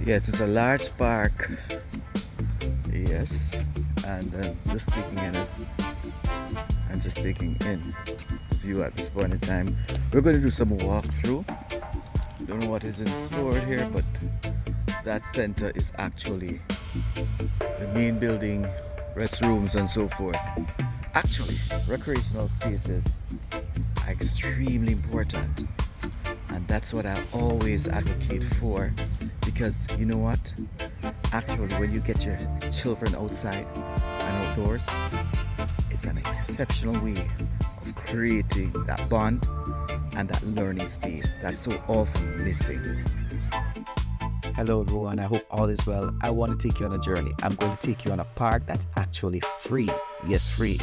Yes, it's a large park. Yes, and just taking in it and just taking in the view at this point in time. We're going to do some walkthrough. Don't know what is in store here, but that center is actually the main building, restrooms, and so forth. Actually, recreational spaces are extremely important, and that's what I always advocate for because you know what? Actually, when you get your children outside and outdoors, it's an exceptional way of creating that bond and that learning space that's so often missing. Hello, everyone. I hope all is well. I want to take you on a journey. I'm going to take you on a park that's actually free. Yes, free.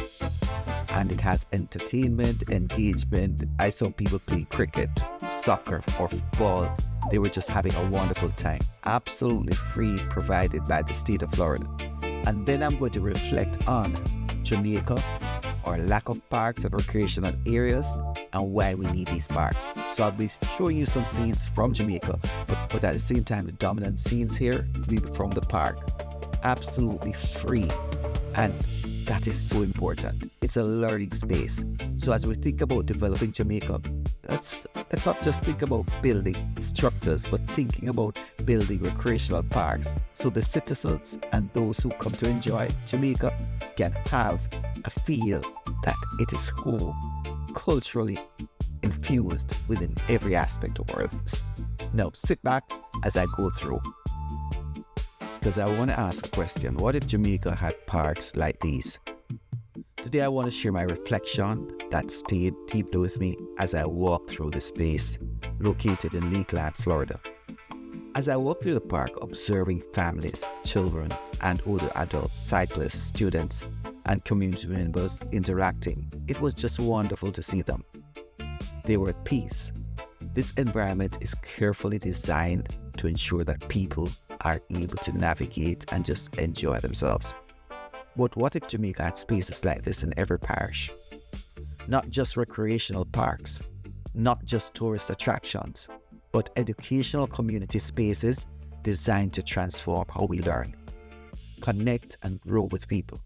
And it has entertainment, engagement. I saw people play cricket, soccer, or football. They were just having a wonderful time. Absolutely free, provided by the state of Florida. And then I'm going to reflect on Jamaica, our lack of parks and recreational areas, and why we need these parks. So I'll be showing you some scenes from Jamaica, but at the same time, the dominant scenes here will be from the park. Absolutely free. And that is so important. It's a learning space. So as we think about developing Jamaica, let's not just think about building structures, but thinking about building recreational parks so the citizens and those who come to enjoy Jamaica can have a feel that it is home, culturally infused within every aspect of our lives. Now sit back as I go through, because I want to ask a question. What if Jamaica had parks like these? Today I want to share my reflection that stayed deeply with me as I walked through the space located in Lakeland, Florida. As I walked through the park, observing families, children, and older adults, cyclists, students, and community members interacting, it was just wonderful to see them. They were at peace. This environment is carefully designed to ensure that people are able to navigate and just enjoy themselves. But what if Jamaica had spaces like this in every parish? Not just recreational parks, not just tourist attractions, but educational community spaces designed to transform how we learn, connect, and grow with people.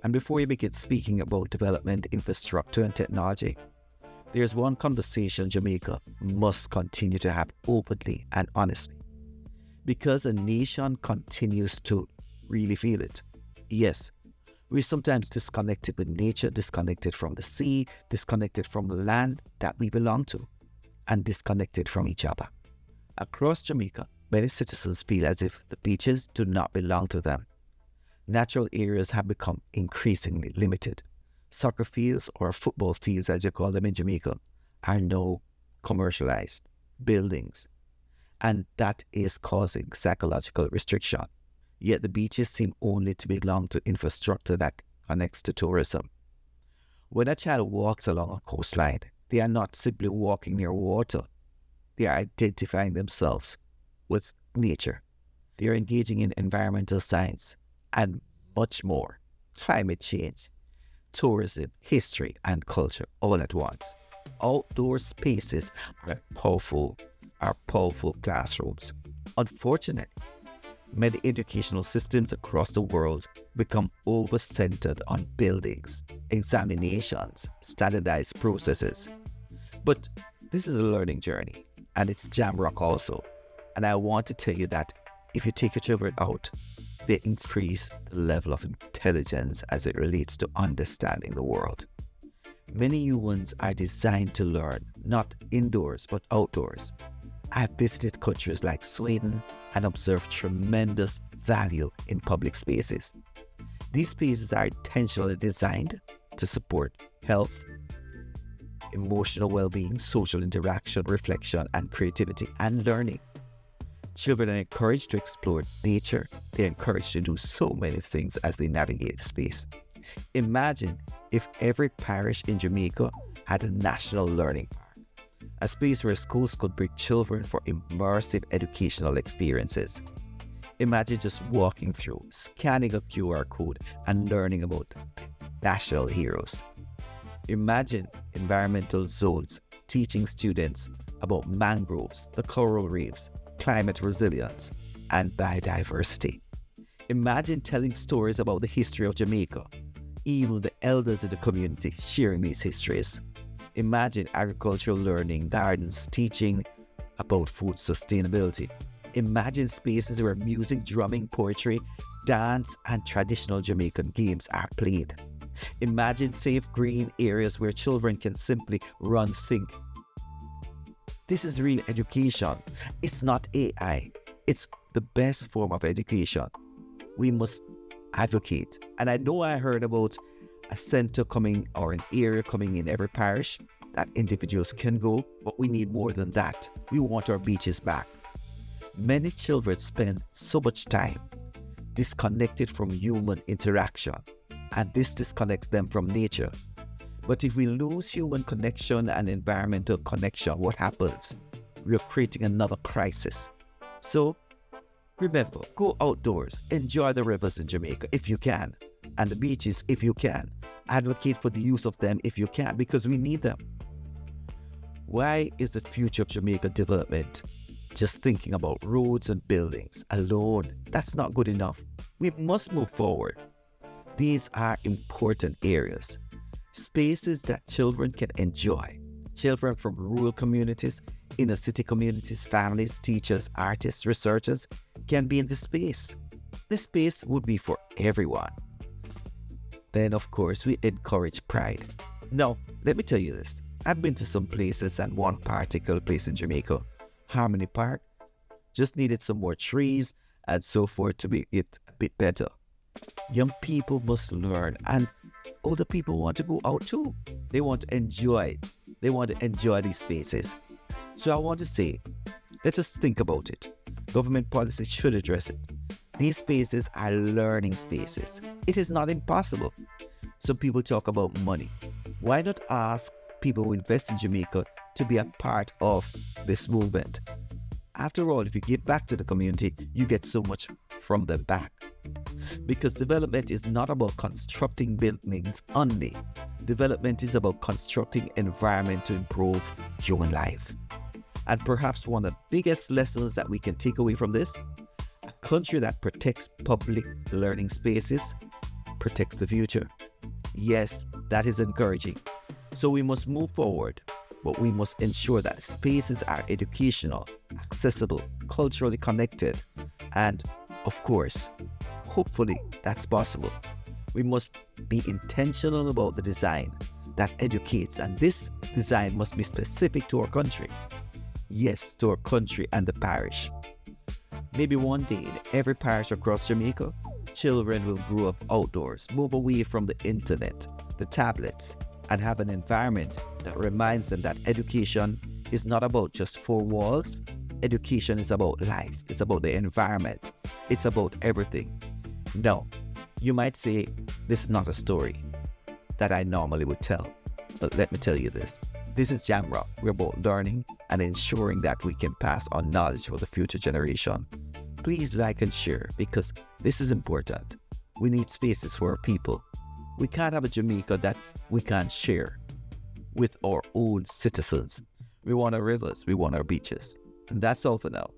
And before we begin speaking about development, infrastructure, and technology, there's one conversation Jamaica must continue to have openly and honestly, because a nation continues to really feel it. Yes, we're sometimes disconnected with nature, disconnected from the sea, disconnected from the land that we belong to, and disconnected from each other. Across Jamaica, many citizens feel as if the beaches do not belong to them. Natural areas have become increasingly limited. Soccer fields, or football fields as you call them in Jamaica, are now commercialized buildings, and that is causing psychological restriction. Yet the beaches seem only to belong to infrastructure that connects to tourism. When a child walks along a coastline, they are not simply walking near water. They are identifying themselves with nature. They are engaging in environmental science and much more. Climate change, tourism, history, and culture all at once. Outdoor spaces are powerful classrooms. Unfortunately, many educational systems across the world become over-centered on buildings, examinations, standardized processes. But this is a learning journey, and it's jam rock also. And I want to tell you that if you take your children out, they increase the level of intelligence as it relates to understanding the world. Many humans are designed to learn, not indoors, but outdoors. I've visited countries like Sweden and observed tremendous value in public spaces. These spaces are intentionally designed to support health, emotional well-being, social interaction, reflection, and creativity and learning. Children are encouraged to explore nature. They're encouraged to do so many things as they navigate the space. Imagine if every parish in Jamaica had a national learning park, a space where schools could bring children for immersive educational experiences. Imagine just walking through, scanning a QR code, and learning about national heroes. Imagine environmental zones teaching students about mangroves, the coral reefs, climate resilience, and biodiversity. Imagine telling stories about the history of Jamaica, even the elders in the community sharing these histories. Imagine agricultural learning, gardens teaching about food sustainability. Imagine spaces where music, drumming, poetry, dance, and traditional Jamaican games are played. Imagine safe green areas where children can simply run, think. This is real education. It's not AI. It's the best form of education. We must advocate. And I know I heard about a center coming or an area coming in every parish that individuals can go, but we need more than that. We want our beaches back. Many children spend so much time disconnected from human interaction, and this disconnects them from nature. But if we lose human connection and environmental connection, what happens? We are creating another crisis. So remember, go outdoors, enjoy the rivers in Jamaica if you can, and the beaches if you can. Advocate for the use of them if you can, because we need them. Why is the future of Jamaica development just thinking about roads and buildings alone? That's not good enough. We must move forward. These are important areas, spaces that children can enjoy. Children from rural communities, inner city communities, families, teachers, artists, researchers can be in this space. This space would be for everyone. Then, of course, we encourage pride. Now, let me tell you this. I've been to some places, and one particular place in Jamaica, Harmony Park, just needed some more trees and so forth to make it a bit better. Young people must learn, and older people want to go out too. They want to enjoy it. They want to enjoy these spaces. So I want to say, let us think about it. Government policy should address it. These spaces are learning spaces. It is not impossible. Some people talk about money. Why not ask people who invest in Jamaica to be a part of this movement? After all, if you give back to the community, you get so much from them back. Because development is not about constructing buildings only. Development is about constructing environment to improve human life. And perhaps one of the biggest lessons that we can take away from this, a country that protects public learning spaces protects the future. Yes, that is encouraging. So we must move forward, but we must ensure that spaces are educational, accessible, culturally connected, and of course, hopefully that's possible. We must be intentional about the design that educates, and this design must be specific to our country. Yes, to our country and the parish. Maybe one day in every parish across Jamaica, children will grow up outdoors, move away from the internet, the tablets, and have an environment that reminds them that education is not about just four walls. Education is about life. It's about the environment. It's about everything. Now, you might say, this is not a story that I normally would tell. But let me tell you this. This is Jamrock. We're about learning and ensuring that we can pass on knowledge for the future generation. Please like and share, because this is important. We need spaces for our people. We can't have a Jamaica that we can't share with our own citizens. We want our rivers, we want our beaches. And that's all for now.